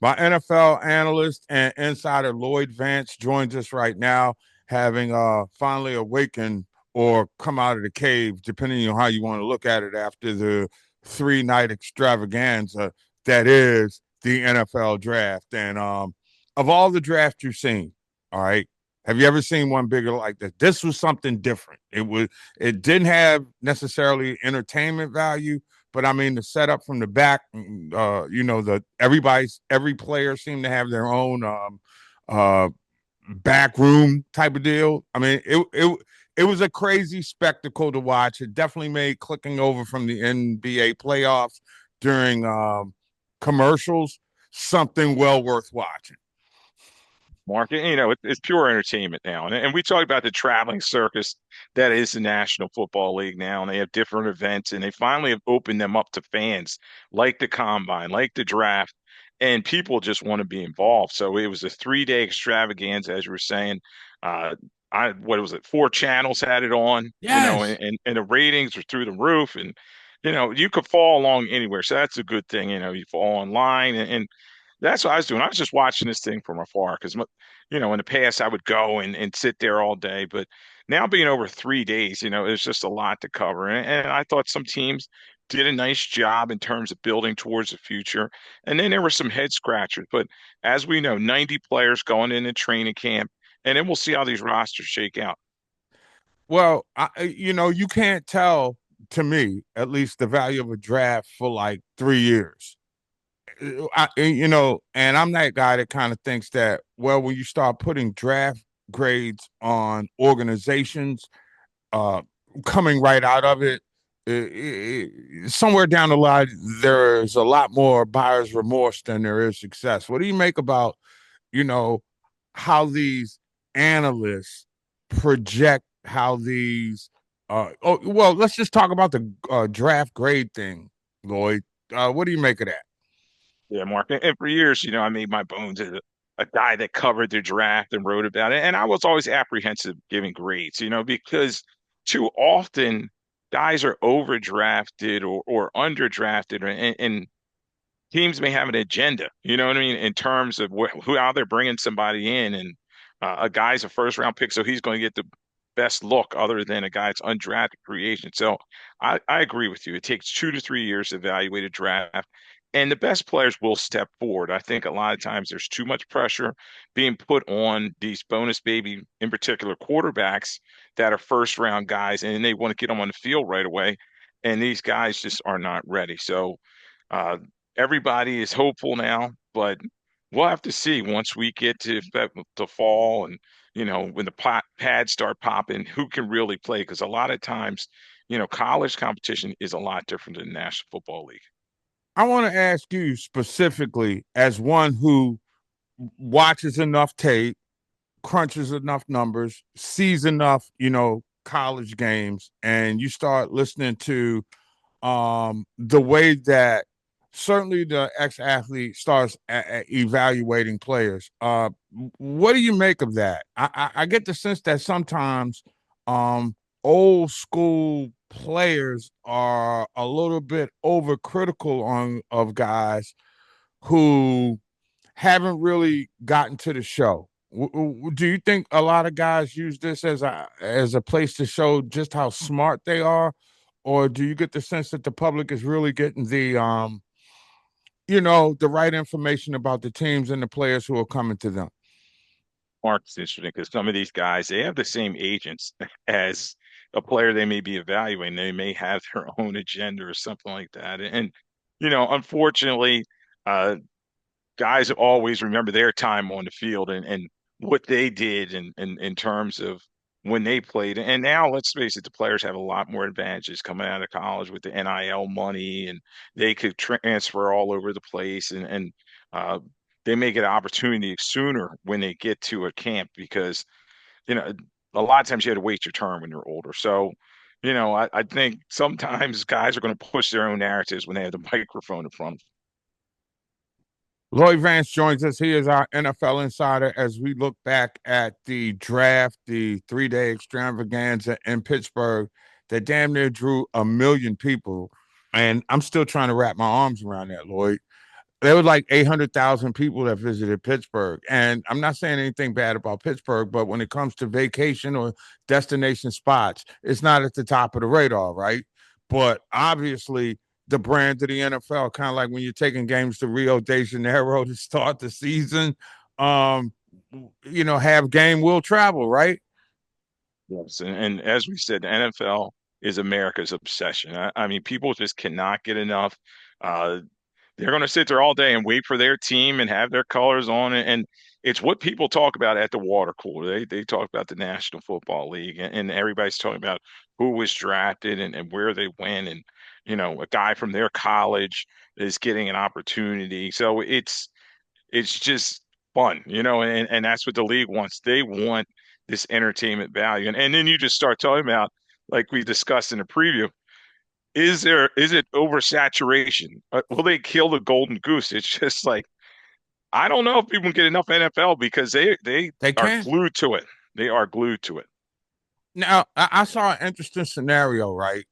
My NFL analyst and insider Lloyd Vance joins us right now, having finally awakened or come out of the cave, depending on how you want to look at it, after the 3 night extravaganza that is the NFL draft. And of all the drafts you've seen, all right, have you ever seen one bigger like this? This was something different. It didn't have necessarily entertainment value, but I mean, the setup from the back, every player seemed to have their own uh, back room type of deal. I mean, it was a crazy spectacle to watch. It definitely made clicking over from the NBA playoffs during commercials something well worth watching. Mark. It's pure entertainment now. And we talk about the traveling circus that is the National Football League now, and they have different events, and they finally have opened them up to fans, like the combine, like the draft, and people just want to be involved. So it was a 3-day extravaganza, as you were saying. Uh, what was it? 4 channels had it on, Yes. and the ratings were through the roof, and you could follow along anywhere. So that's a good thing. You fall online, and that's what I was doing. I was just watching this thing from afar because, in the past I would go and sit there all day, but now being over 3 days, it's just a lot to cover. And I thought some teams did a nice job in terms of building towards the future. And then there were some head scratchers. But as we know, 90 players going into training camp, and then we'll see how these rosters shake out. Well, you can't tell, to me at least, the value of a draft for like 3 years. And I'm that guy that kind of thinks that, well, when you start putting draft grades on organizations, uh, coming right out of somewhere down the line, there's a lot more buyer's remorse than there is success. What do you make about, you know, how these analysts project how these, well, let's just talk about the draft grade thing, Lloyd. What do you make of that? Yeah, Mark. And for years, I made my bones as a guy that covered the draft and wrote about it. And I was always apprehensive giving grades, because too often guys are overdrafted or underdrafted, and teams may have an agenda, you know what I mean, in terms of how they're bringing somebody in. And a guy's a first round pick, so he's going to get the best look other than a guy that's undrafted free agent. So I agree with you. It takes 2 to 3 years to evaluate a draft. And the best players will step forward. I think a lot of times there's too much pressure being put on these bonus baby, in particular quarterbacks that are first round guys, and they want to get them on the field right away. And these guys just are not ready. So uh, everybody is hopeful now, but we'll have to see once we get to the fall, and when the pads start popping, who can really play? Because a lot of times, college competition is a lot different than the National Football League. I want to ask you specifically, as one who watches enough tape, crunches enough numbers, sees enough, college games, and you start listening to the way that certainly the ex-athlete starts evaluating players. What do you make of that? I get the sense that sometimes um, old school players are a little bit overcritical on of guys who haven't really gotten to the show. Do you think a lot of guys use this as a place to show just how smart they are, or do you get the sense that the public is really getting the right information about the teams and the players who are coming to them? Mark's interesting because some of these guys, they have the same agents as a player they may be evaluating. They may have their own agenda or something like that. And unfortunately, uh, guys always remember their time on the field and what they did in terms of when they played. And now, let's face it, the players have a lot more advantages coming out of college with the NIL money, and they could transfer all over the place, and uh, they may get an opportunity sooner when they get to a camp because you know a lot of times you had to wait your turn when you're older. So. I think sometimes guys are going to push their own narratives when they have the microphone in front of them. Lloyd Vance joins us. He is our NFL insider as we look back at the draft, the 3 day extravaganza in Pittsburgh that damn near drew 1 million people. And I'm still trying to wrap my arms around that, Lloyd. there was like 800,000 people that visited Pittsburgh. And I'm not saying anything bad about Pittsburgh, but when it comes to vacation or destination spots, it's not at the top of the radar, right? But obviously, the brand of the NFL, kind of like when you're taking games to Rio de Janeiro to start the season, um, have game will travel, right? Yes, and as we said, the NFL is America's obsession. I mean, people just cannot get enough. Uh, they're going to sit there all day and wait for their team and have their colors on it. And it's what people talk about at the water cooler. They talk about the National Football League, and everybody's talking about who was drafted and where they went. And, a guy from their college is getting an opportunity. So it's just fun, and that's what the league wants. They want this entertainment value. And then you just start talking about, like we discussed in the preview, is it oversaturation? Will they kill the golden goose? It's just like I don't know if people get enough NFL because they They are can. glued to it. They are glued to it. Now, I saw an interesting scenario, right?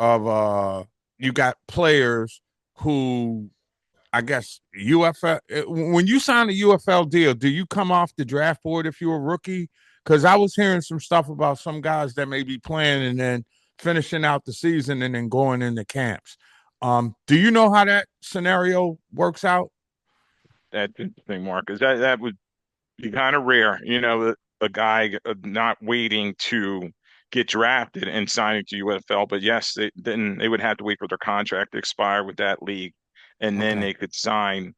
Of you got players who I guess UFL. When you sign a UFL deal, do you come off the draft board if you're a rookie? Because I was hearing some stuff about some guys that may be playing and then finishing out the season and then going into camps. Do you know how that scenario works out? That's interesting, Marcus. That would be kind of rare, a guy not waiting to get drafted and signing to UFL. But yes, then they would have to wait for their contract to expire with that league, and then Okay. they could sign,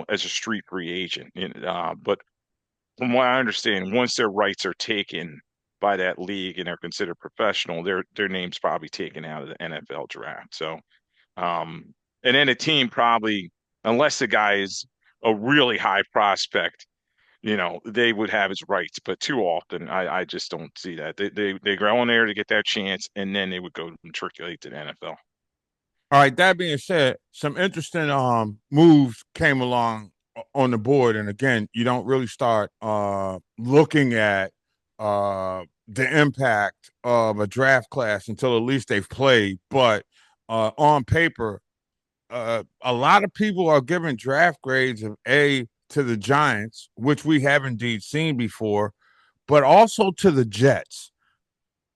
as a street free agent. But from what I understand, once their rights are taken by that league and they're considered professional, their name's probably taken out of the NFL draft. So, and then a team probably, unless the guy is a really high prospect, they would have his rights. But too often, I just don't see that. They go in there to get that chance, and then they would go matriculate to the NFL. All right. That being said, some interesting moves came along on the board, and again, you don't really start looking at the impact of a draft class until at least they've played. But on paper, a lot of people are giving draft grades of A to the Giants, which we have indeed seen before, but also to the Jets.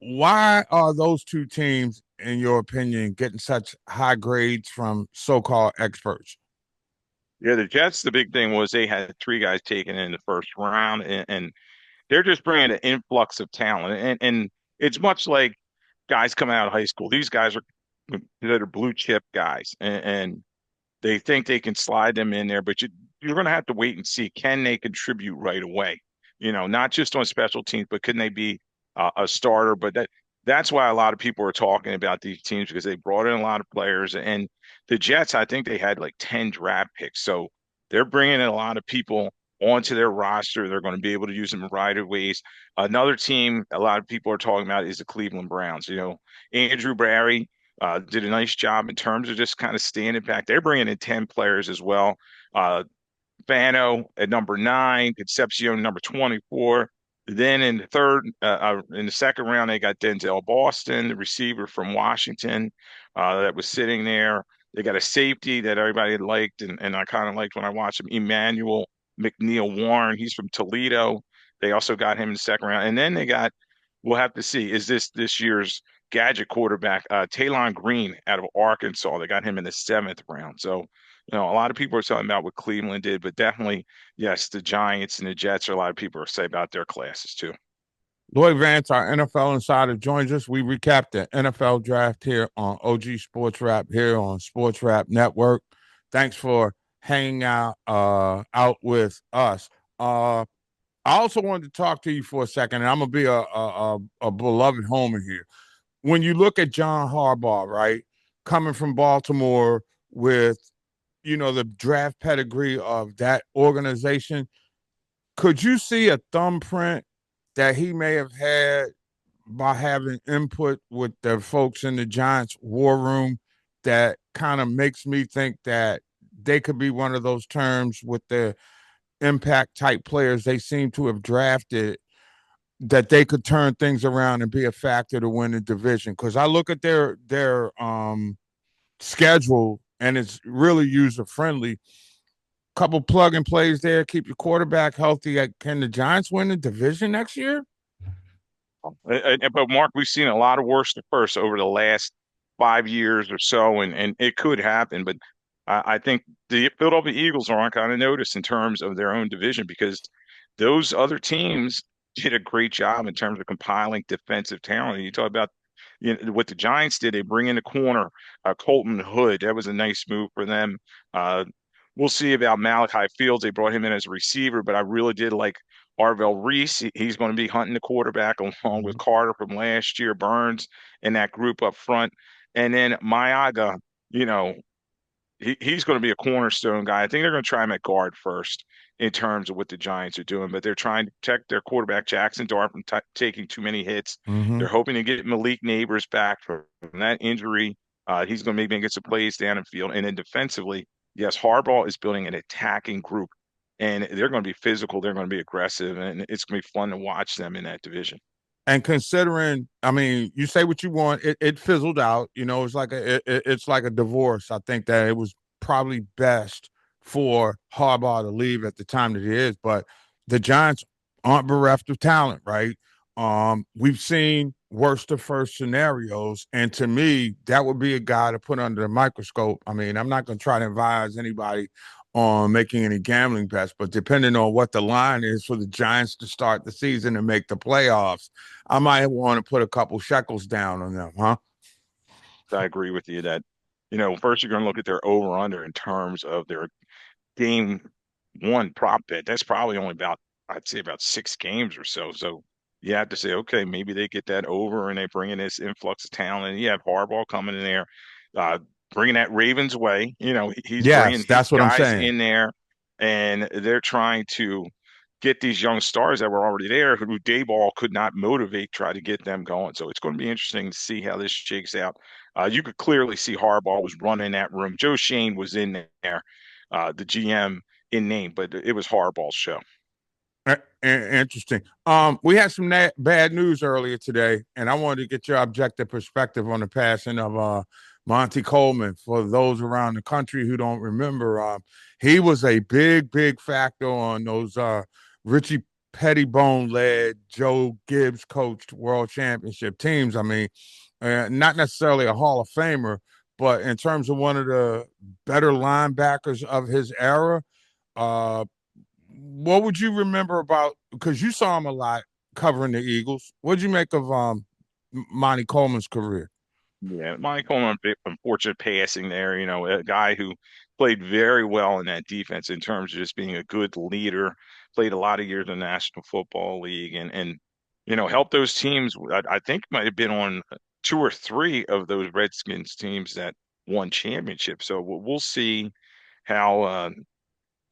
Why are those two teams, in your opinion, getting such high grades from so-called experts? Yeah, the Jets, the big thing was they had three guys taken in the first round, and they're just bringing an influx of talent. And it's much like guys coming out of high school. These guys are that are blue chip guys, and they think they can slide them in there, but you're going to have to wait and see, can they contribute right away? Not just on special teams, but can they be a starter? But that's why a lot of people are talking about these teams because they brought in a lot of players. And the Jets, I think they had like 10 draft picks. So they're bringing in a lot of people onto their roster. They're going to be able to use them in a variety of ways. Another team a lot of people are talking about is the Cleveland Browns. Andrew Barry did a nice job in terms of just kind of standing back. They're bringing in 10 players as well. Fano at number 9, Concepcion number 24. Then in the second round, they got Denzel Boston, the receiver from Washington, that was sitting there. They got a safety that everybody had liked, and I kind of liked when I watched him, Emmanuel McNeil Warren. He's from Toledo. They also got him in the second round, and then we'll have to see, is this year's gadget quarterback, Talon Green out of Arkansas. They got him in the seventh round. So a lot of people are talking about what Cleveland did, but definitely, yes, the Giants and the Jets are a lot of people are saying about their classes too. Lloyd Vance, our NFL insider, joins us. We recap the NFL draft here on OG Sports Rap here on Sports Rap Network. Thanks for hanging out with us. I also wanted to talk to you for a second, and I'm gonna be a beloved homer here. When you look at John Harbaugh, right, coming from Baltimore with the draft pedigree of that organization, could you see a thumbprint that he may have had by having input with the folks in the Giants war room that kind of makes me think that they could be one of those terms with the impact type players they seem to have drafted, that they could turn things around and be a factor to win the division? Because I look at their schedule and it's really user friendly. couple plug and plays there, keep your quarterback healthy. Can the Giants win the division next year? But Mark, we've seen a lot of worse to first over the last 5 years or so, and it could happen. But I think the Philadelphia Eagles are on kind of notice in terms of their own division because those other teams did a great job in terms of compiling defensive talent. You talk about what the Giants did; they bring in a corner, Colton Hood. That was a nice move for them. Uh, we'll see about Malachi Fields. They brought him in as a receiver, but I really did like Arvell Reese. He's going to be hunting the quarterback along with Mhm. Carter from last year, Burns, and that group up front. And then Mayaga, you know, he's going to be a cornerstone guy. I think they're going to try him at guard first in terms of what the Giants are doing, but they're trying to protect their quarterback, Jackson Dart, from taking too many hits. Mm-hmm. They're hoping to get Malik Neighbors back from that injury. He's going to maybe get some plays down in field. And then defensively, yes, Harbaugh is building an attacking group, and they're going to be physical. They're going to be aggressive, and it's going to be fun to watch them in that division. And considering, I mean, you say what you want, it fizzled out. It's like it's like a divorce. I think that it was probably best for Harbaugh to leave at the time that it is. But the Giants aren't bereft of talent, right? We've seen worst to first scenarios, and to me, that would be a guy to put under the microscope. I mean, I'm not going to try to advise anybody on making any gambling bets, but depending on what the line is for the Giants to start the season and make the playoffs, I might want to put a couple shekels down on them, huh? I agree with you that, first you're going to look at their over under in terms of their game one prop bet. That's probably only about, I'd say about 6 games or so. So you have to say, okay, maybe they get that over and they bring in this influx of talent. And you have Harbaugh coming in there, uh, bringing that Ravens way. He's bringing Yes, his that's what I'm guys saying. in there, and they're trying to get these young stars that were already there who Dayball could not motivate, try to get them going. So it's going to be interesting to see how this shakes out. You could clearly see Harbaugh was running that room. Joe Shane was in there, the GM in name, but it was Harbaugh's show. Interesting. We had some bad news earlier today, and I wanted to get your objective perspective on the passing of Monty Coleman. For those around the country who don't remember, he was a big factor on those Richie Pettibone led Joe Gibbs coached World Championship teams. I mean, not necessarily a Hall of Famer, but in terms of one of the better linebackers of his era. Uh, what would you remember about, because you saw him a lot covering the Eagles? What'd you make of Monty Coleman's career? Yeah, Mike Coleman, unfortunate passing there. A guy who played very well in that defense in terms of just being a good leader. Played a lot of years in the National Football League, and helped those teams. I think might have been on two or three of those Redskins teams that won championships. So we'll see how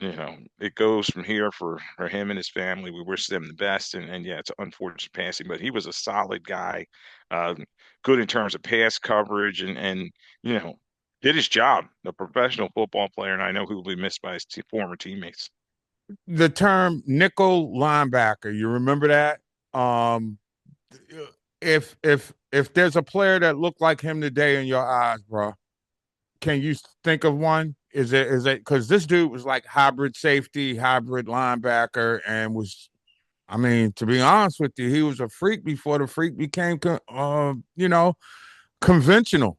it goes from here for him and his family. We wish them the best, and yeah, it's unfortunate passing, but he was a solid guy, uh, good in terms of pass coverage, and you know did his job. A professional football player, and I know he will be missed by his former teammates. The term nickel linebacker, you remember that? Um, if there's a player that looked like him today in your eyes, bro, can you think of one? Is it because this dude was like hybrid safety, hybrid linebacker, and was, I mean, to be honest with you, he was a freak before the freak became, conventional.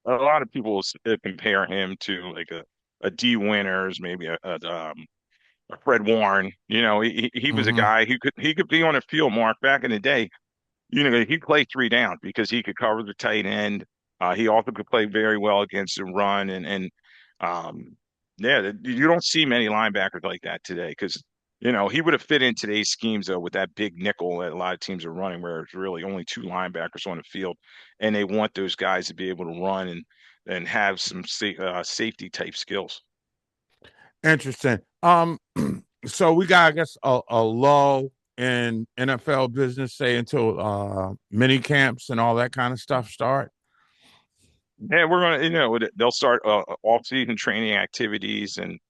A lot of people compare him to like a D Winters, maybe a Fred Warren. He was a Mm-hmm. guy who could be on a field, Mark, back in the day. He played three down because he could cover the tight end. He also could play very well against the run, and um, yeah, you don't see many linebackers like that today because he would have fit in today's schemes though with that big nickel that a lot of teams are running, where it's really only two linebackers on the field, and they want those guys to be able to run and have some safety type skills. Interesting. So we got, I guess, a lull in NFL business, say until mini camps and all that kind of stuff start. Yeah, we're gonna, they'll start off-season training activities, and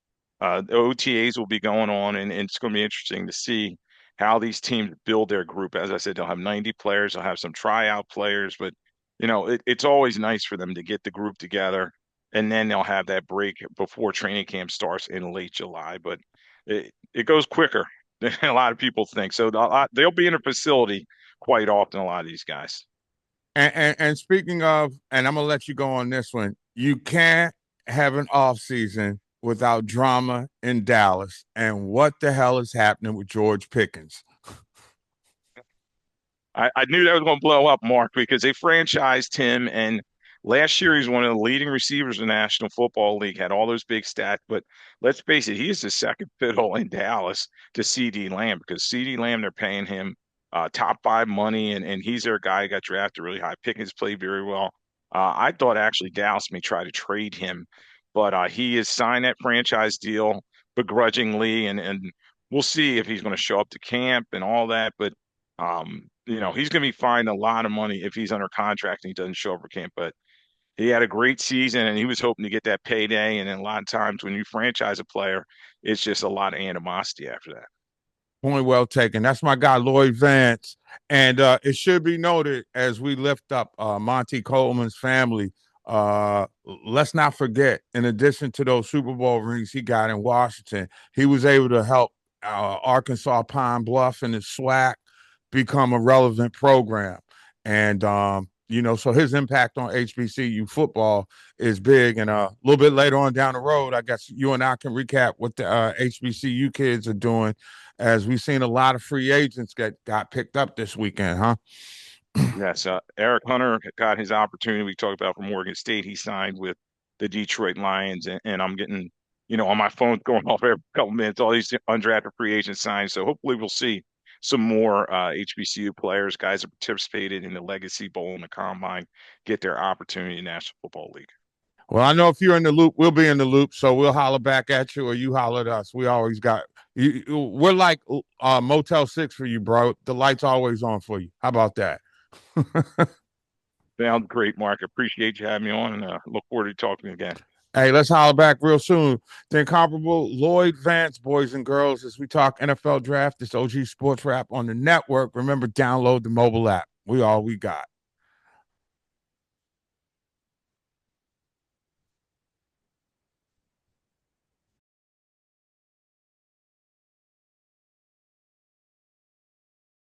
the OTAs will be going on, and it's going to be interesting to see how these teams build their group. As I said, they'll have 90 players, they'll have some tryout players, but it's always nice for them to get the group together. and then they'll have that break before training camp starts in late July. But it goes quicker than a lot of people think. So they'll be in a facility quite often, a lot of these guys. And speaking of, and I'm gonna let you go on this one. You can't have an off season without drama in Dallas. And what the hell is happening with George Pickens? I knew that was going to blow up, Mark, because they franchised him. And last year, he's one of the leading receivers in the National Football League, had all those big stats. But let's face it, he's the second fiddle in Dallas to CD Lamb because CD Lamb, they're paying him top five money, and he's their guy who got drafted really high. Pickens played very well. I thought actually Dallas may try to trade him, but he has signed that franchise deal begrudgingly, and we'll see if he's going to show up to camp and all that. But he's going to be fined a lot of money if he's under contract and he doesn't show up for camp. But he had a great season and he was hoping to get that payday. And then a lot of times when you franchise a player, it's just a lot of animosity after that. Point well taken. That's my guy, Lloyd Vance. And it should be noted as we lift up Monty Coleman's family, let's not forget, in addition to those Super Bowl rings he got in Washington, he was able to help Arkansas Pine Bluff and its SWAC become a relevant program. And, so his impact on HBCU football is big. And a little bit later on down the road, I guess you and I can recap what the HBCU kids are doing, as we've seen a lot of free agents got picked up this weekend, huh? Yes, Eric Hunter got his opportunity. We talked about from Morgan State. He signed with the Detroit Lions, and I'm getting, on my phone going off every couple minutes, all these undrafted free agents signed. So hopefully we'll see some more HBCU players, guys that participated in the Legacy Bowl and the Combine, get their opportunity in the National Football League. Well, I know if you're in the loop, we'll be in the loop. So we'll holler back at you or you holler at us. We always got we're like Motel 6 for you, bro. The light's always on for you. How about that? Sounds great, Mark. Appreciate you having me on, and look forward to talking again. Hey, let's holler back real soon. The incomparable Lloyd Vance, boys and girls, as we talk NFL draft. This OG Sports Wrap on the network. Remember, download the mobile app. We all we got.